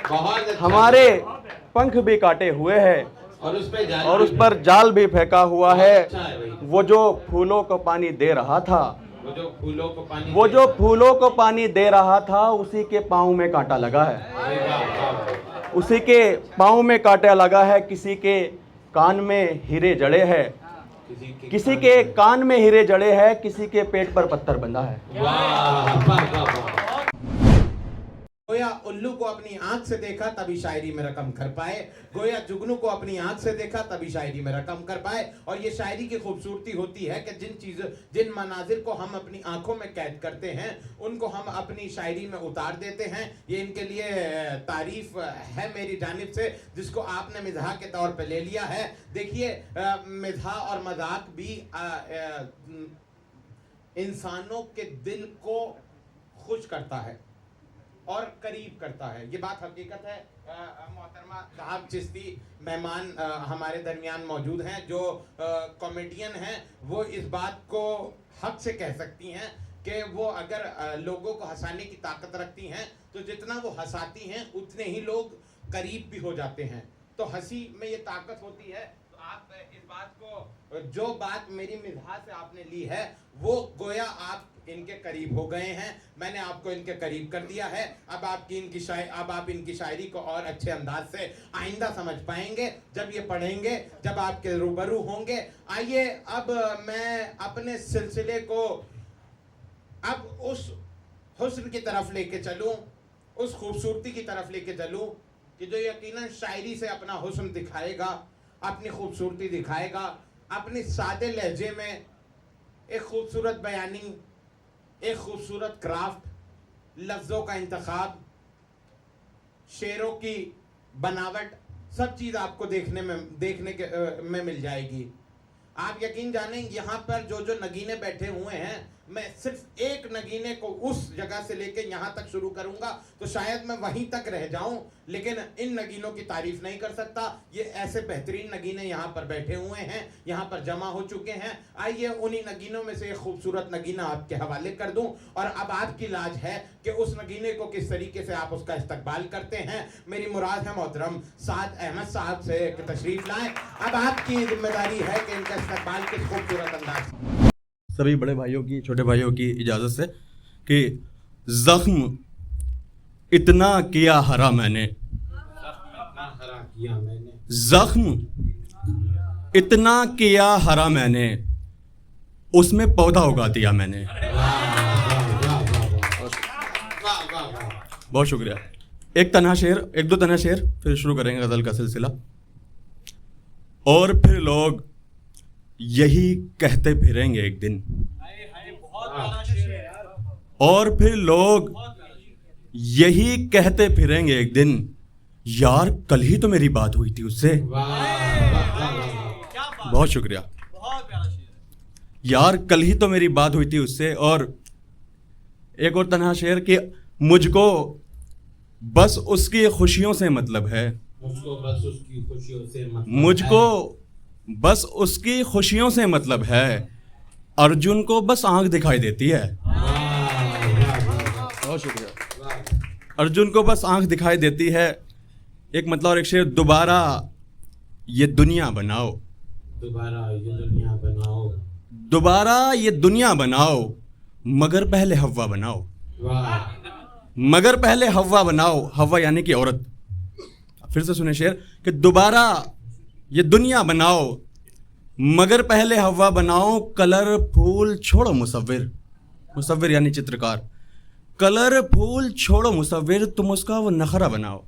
बहुत अच्छा। हमारे पंख भी काटे हुए हैं और उस पर जाल भी फेंका हुआ है। अच्छा है भाई। वो जो फूलों को पानी दे रहा था, वो जो फूलों को पानी वो दे जो रहा है। फूलों को पानी दे रहा था, उसी के पाँव में कांटा लगा है। अरे वाह, वाह, वाह। उसी के पाँव में कांटा लगा है। किसी के कान में हीरे जड़े हैं, किसी के कान में हीरे जड़े हैं, किसी के पेट पर पत्थर बंधा है। वाह, वाह, वाह, वाह। गोया उल्लू को अपनी आंख से देखा तभी शायरी में रकम कर पाए, गोया जुगनू को अपनी आंख से देखा तभी शायरी में रकम कर पाए। और ये शायरी की खूबसूरती होती है कि जिन मनाजिर को हम अपनी आंखों में कैद करते हैं, उनको हम अपनी शायरी में उतार देते हैं। ये इनके लिए तारीफ है मेरी जानिब से, जिसको आपने मिज़ाह के तौर पे ले लिया है। देखिए, मिज़ाह और मजाक भी इंसानों के दिल को खुश करता है और करीब करता है। ये बात हकीकत है। मोहतरमा साहब चिश्ती मेहमान हमारे दरमियान मौजूद हैं, जो कॉमेडियन हैं। वो इस बात को हक से कह सकती हैं कि वो अगर लोगों को हंसाने की ताकत रखती हैं, तो जितना वो हंसाती हैं उतने ही लोग करीब भी हो जाते हैं। तो हंसी में ये ताकत होती है। तो आप इस बात को, जो बात मेरी मिज़ाह से आपने ली है, वो गोया आप इनके करीब हो गए हैं। मैंने आपको इनके करीब कर दिया है। अब आप इनकी शायरी को और अच्छे अंदाज से आइंदा समझ पाएंगे जब ये पढ़ेंगे, जब आपके रूबरू होंगे। आइए अब मैं अपने सिलसिले को अब उस हुस्न की तरफ लेके चलूं, उस खूबसूरती की तरफ लेके चलूं कि जो यकीनन शायरी से अपना हुस्न दिखाएगा, अपनी खूबसूरती दिखाएगा, अपनी सादे लहजे में एक खूबसूरत बयानी, एक खूबसूरत क्राफ्ट, लफ्ज़ों का इंतखाब, शेरों की बनावट, सब चीज़ आपको देखने में मिल जाएगी। आप यकीन जानें, यहाँ पर जो नगीने बैठे हुए हैं, मैं सिर्फ एक नगीने को उस जगह से लेके यहाँ तक शुरू करूँगा तो शायद मैं वहीं तक रह जाऊँ, लेकिन इन नगीनों की तारीफ नहीं कर सकता। ये ऐसे बेहतरीन नगीने यहाँ पर बैठे हुए हैं, यहाँ पर जमा हो चुके हैं। आइए उन्हीं नगीनों में से एक खूबसूरत नगीना आपके हवाले कर दूँ, और अब आपकी लाज है कि उस नगीने को किस तरीके से आप उसका इस्तकबाल करते हैं। मेरी मुराद है मोहतरम साद अहमद साहब से तशरीफ लाएं। अब आपकी जिम्मेदारी है कि इनका इस्तकबाल किस खूबसूरत अंदाज। सभी बड़े भाइयों की, छोटे भाइयों की इजाज़त से कि ज़ख्म इतना किया हरा मैंने, ज़ख्म इतना किया हरा मैंने, उसमें पौधा उगा दिया मैंने। बहुत शुक्रिया। एक दो तन्हा शेर फिर शुरू करेंगे गज़ल का सिलसिला। और फिर लोग यही कहते फिरेंगे एक दिन, और फिर लोग यही कहते फिरेंगे एक दिन, यार कल ही तो मेरी बात हुई थी उससे। बहुत शुक्रिया। यार कल ही तो मेरी बात हुई थी उससे। और एक और तन्हा शेर कि मुझको बस उसकी खुशियों से मतलब है, मुझको बस उसकी खुशियों से मतलब है, अर्जुन को बस आंख दिखाई देती है। बहुत शुक्रिया। अर्जुन को बस आंख दिखाई देती है। एक मतलब और एक शेर, दोबारा ये दुनिया बनाओ, दोबारा ये दुनिया बनाओ, दोबारा ये दुनिया बनाओ, मगर पहले हव्वा बनाओ, मगर पहले हव्वा बनाओ। हव्वा यानी कि औरत। फिर से सुने शेर कि दोबारा ये दुनिया बनाओ, मगर पहले हवा बनाओ। कलर फूल छोड़ो मुसव्विर, मुसव्विर यानी चित्रकार, कलर फूल छोड़ो मुसव्विर, तुम उसका वो नखरा बनाओ।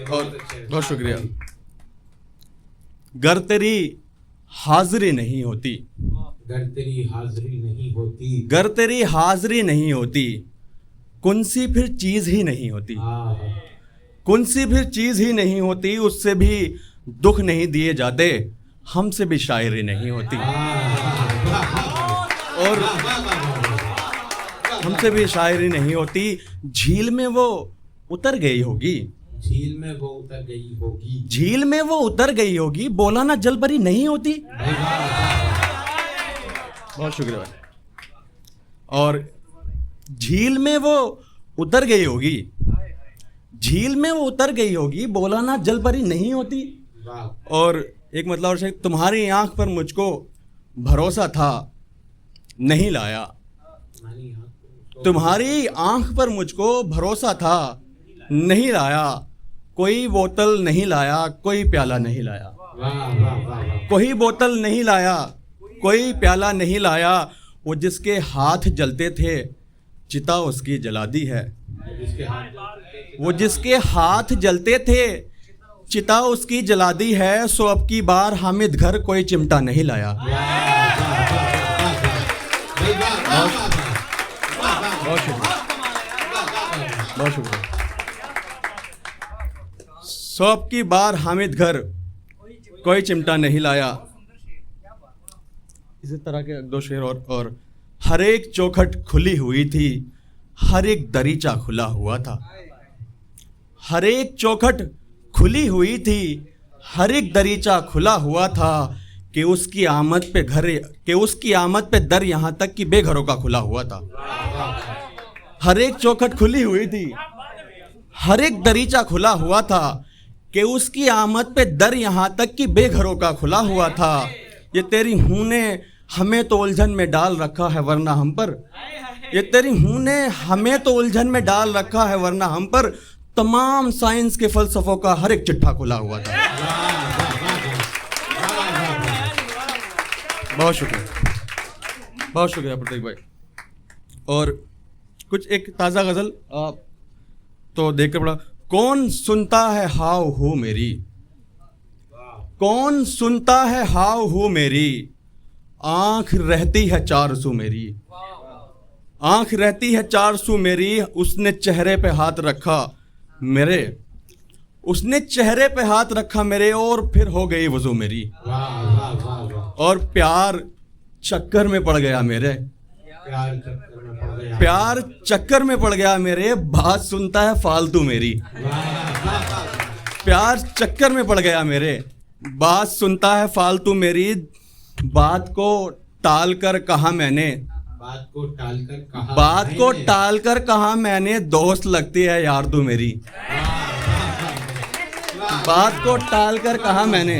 बहुत शुक्रिया। गर तेरी हाजिरी नहीं होती, गर तेरी हाजिरी नहीं होती, गर तेरी हाजिरी नहीं होती, कौन सी फिर चीज ही नहीं होती, कौन सी फिर चीज ही नहीं होती। उससे भी दुख नहीं दिए जाते, हमसे भी शायरी नहीं होती, और हमसे भी शायरी नहीं होती। झील में वो उतर गई होगी, झील में वो उतर गई होगी, झील में वो उतर गई होगी, बोला ना जल परी नहीं होती। बहुत शुक्रिया। और झील में वो उतर गई होगी, झील में वो उतर गई होगी, बोला ना जल परी नहीं होती। और एक मतलब और शेर, तुम्हारी आंख पर मुझको भरोसा था नहीं लाया, तुम्हारी आंख पर मुझको भरोसा था नहीं लाया, कोई बोतल नहीं लाया, कोई प्याला नहीं लाया, कोई बोतल नहीं लाया, कोई प्याला नहीं लाया, वो जिसके हाथ जलते थे चिता उसकी जला दी है, वो जिसके हाथ जलते थे चिता उसकी जला दी है, सो अब की बार हामिद घर कोई चिमटा नहीं लाया। बहुत शुक्रिया, बहुत शुक्रिया। सो अब की बार हामिद घर कोई चिमटा नहीं लाया। इसी तरह के दो शेर और हर एक चौखट खुली हुई थी, हर एक दरीचा खुला हुआ था, हर एक चौखट खुली हुई थी, हर एक दरीचा खुला हुआ था, कि उसकी आमद पे दर यहाँ तक कि बेघरों का खुला हुआ था। हर एक चौखट खुली हुई थी, हर एक दरीचा खुला हुआ था, कि उसकी आमद पे दर यहाँ तक कि बेघरों का खुला हुआ था। ये तेरी हूँ ने हमें तो उलझन में डाल रखा है वरना हम पर, ये तेरी हूँ ने हमें तो उलझन में डाल रखा है वरना हम पर, तमाम साइंस के फलसफों का हर एक चिट्ठा खुला हुआ था। बहुत शुक्रिया, बहुत शुक्रिया प्रतीक भाई। और कुछ एक ताज़ा गज़ल तो देखकर पड़ा। कौन सुनता है हाव हू मेरी, कौन सुनता है हाव हू मेरी, आंख रहती है चार सू मेरी, आंख रहती है चार सू मेरी, उसने चेहरे पे हाथ रखा मेरे, उसने चेहरे पे हाथ रखा मेरे, और फिर हो गई वजू मेरी, और प्यार चक्कर में पड़ गया मेरे, प्यार चक्कर में पड़ गया मेरे, बात सुनता है फालतू मेरी, प्यार चक्कर में पड़ गया मेरे, बात सुनता है फालतू मेरी, बात को टाल कर कहा मैंने, बात को टाल कर कहा मैंने, दोस्त लगती है यार तू मेरी, बात को टाल कर कहा मैंने,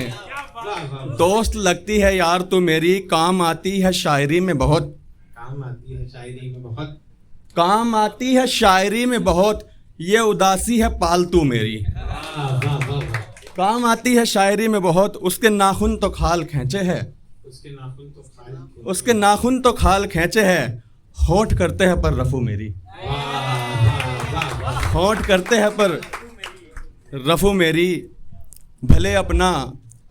दोस्त लगती है यार तू मेरी, काम आती है शायरी में बहुत, काम आती है शायरी में बहुत, काम आती है शायरी में बहुत, ये उदासी है पालतू मेरी, काम आती है शायरी में बहुत, उसके नाखून तो खाल खींचे है, उसके नाखून तो खाल खींचे है, होठ करते हैं पर रफू मेरी, होठ करते हैं पर रफू मेरी, भले अपना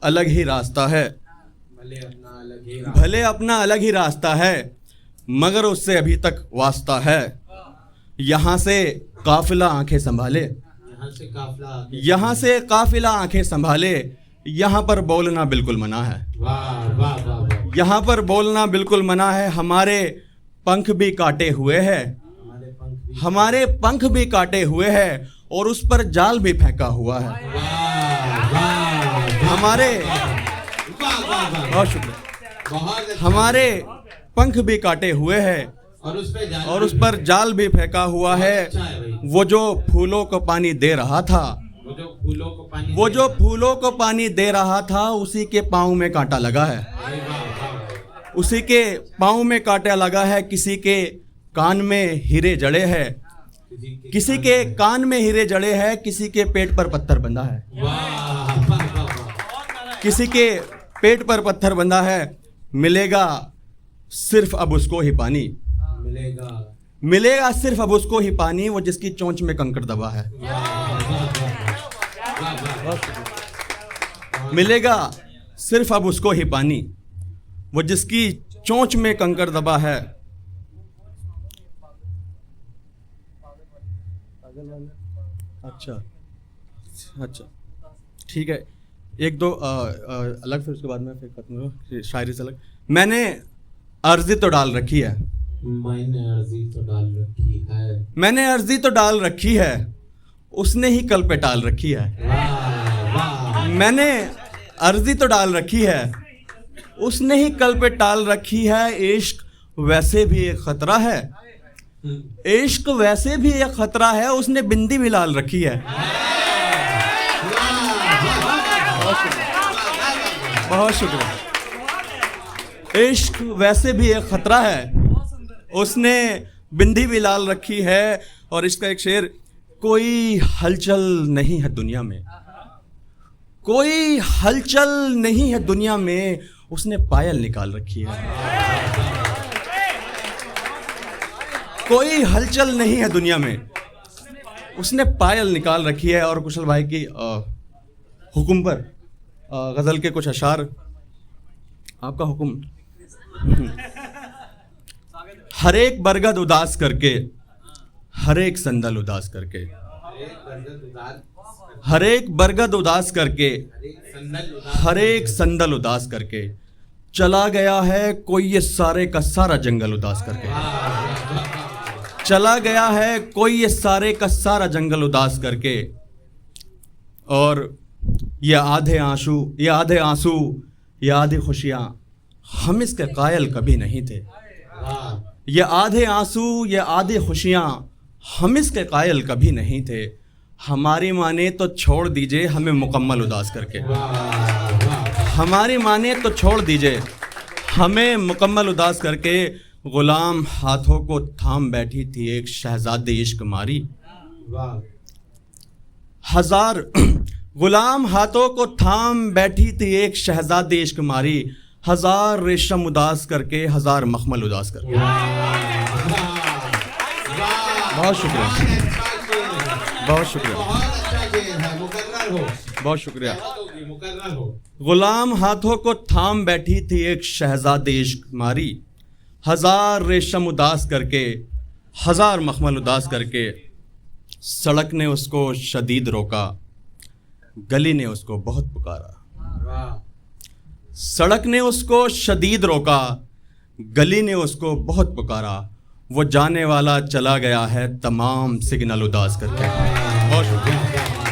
अलग ही रास्ता है, भले अपना अलग ही रास्ता है, मगर उससे अभी तक वास्ता है, यहाँ से काफिला आंखें संभाले, यहाँ से काफिला आंखें संभाले, यहाँ पर बोलना बिल्कुल मना है, यहाँ पर बोलना बिल्कुल मना है, हमारे पंख भी काटे हुए हैं, हमारे पंख भी काटे हुए हैं, और उस पर जाल भी फेंका हुआ है, हमारे, बहुत शुक्रिया, हमारे पंख भी काटे हुए हैं, और उस पर जाल भी फेंका हुआ है, वो जो फूलों को पानी दे रहा था, वो जो फूलों को पानी दे रहा था, उसी के पाँव में कांटा लगा है, उसी के पाँव में कांटा लगा है, किसी के कान में हीरे जड़े हैं, किसी के कान में हीरे जड़े हैं, किसी के पेट पर पत्थर बंधा है, किसी के पेट पर पत्थर बंधा है, मिलेगा सिर्फ अब उसको ही पानी, मिलेगा सिर्फ अब उसको ही पानी, वो जिसकी चोंच में कंकड़ दबा है, मिलेगा सिर्फ अब उसको ही पानी, वो जिसकी चोंच में कंकड़ दबा है। अच्छा अच्छा ठीक है, एक दो अलग, फिर उसके बाद में फिर खत्म शायरी से अलग। मैंने अर्जी तो डाल रखी है, मैंने अर्जी तो डाल रखी है, मैंने अर्जी तो डाल रखी है, उसने ही कल पे टाल रखी है, मैंने अर्जी तो डाल रखी है, उसने ही कल पे टाल रखी है, इश्क वैसे भी एक खतरा है, इश्क वैसे भी एक खतरा है, उसने बिंदी भी लाल रखी है। बहुत शुक्रिया। इश्क वैसे भी एक खतरा है, उसने बिंदी भी लाल रखी है। और इसका एक शेर, कोई हलचल नहीं है दुनिया में, कोई हलचल नहीं है दुनिया में, उसने पायल निकाल रखी है। कोई हलचल नहीं है दुनिया में, उसने पायल निकाल रखी है। और कुशल भाई की हुक्म पर गज़ल के कुछ अशार, आपका हुक्म। हर एक बरगद उदास करके, हर एक संदल उदास करके, हर एक बरगद उदास करके, हर एक संदल उदास करके, चला गया है कोई ये सारे का सारा जंगल उदास करके। चला गया है कोई ये सारे का सारा जंगल उदास करके। और ये आधे आंसू, ये आधे आंसू, ये आधी खुशियाँ, हम इसके कायल कभी नहीं थे। ये आधे आंसू, ये आधी खुशियाँ, हम इसके कायल कभी नहीं थे। हमारी माने तो छोड़ दीजिए हमें मुकम्मल उदास करके। हमारी माने तो छोड़ दीजिए हमें मुकम्मल उदास करके। गुलाम हाथों को थाम बैठी थी एक शहजादी इश्क मारी। हजार गुलाम हाथों को थाम बैठी थी एक शहजादी इश्क मारी। हजार रेशम उदास करके, हजार मखमल उदास करके। बहुत शुक्रिया, बहुत शुक्रिया, बहुत शुक्रिया। गुलाम हाथों को थाम बैठी थी एक शहजादी इश्क मारी। हजार रेशम उदास करके, हजार मखमल उदास करके। सड़क ने उसको शदीद रोका, गली ने उसको बहुत पुकारा। सड़क ने उसको शदीद रोका, गली ने उसको बहुत पुकारा। वो जाने वाला चला गया है तमाम सिग्नल उदास करके। बहुत शुक्रिया।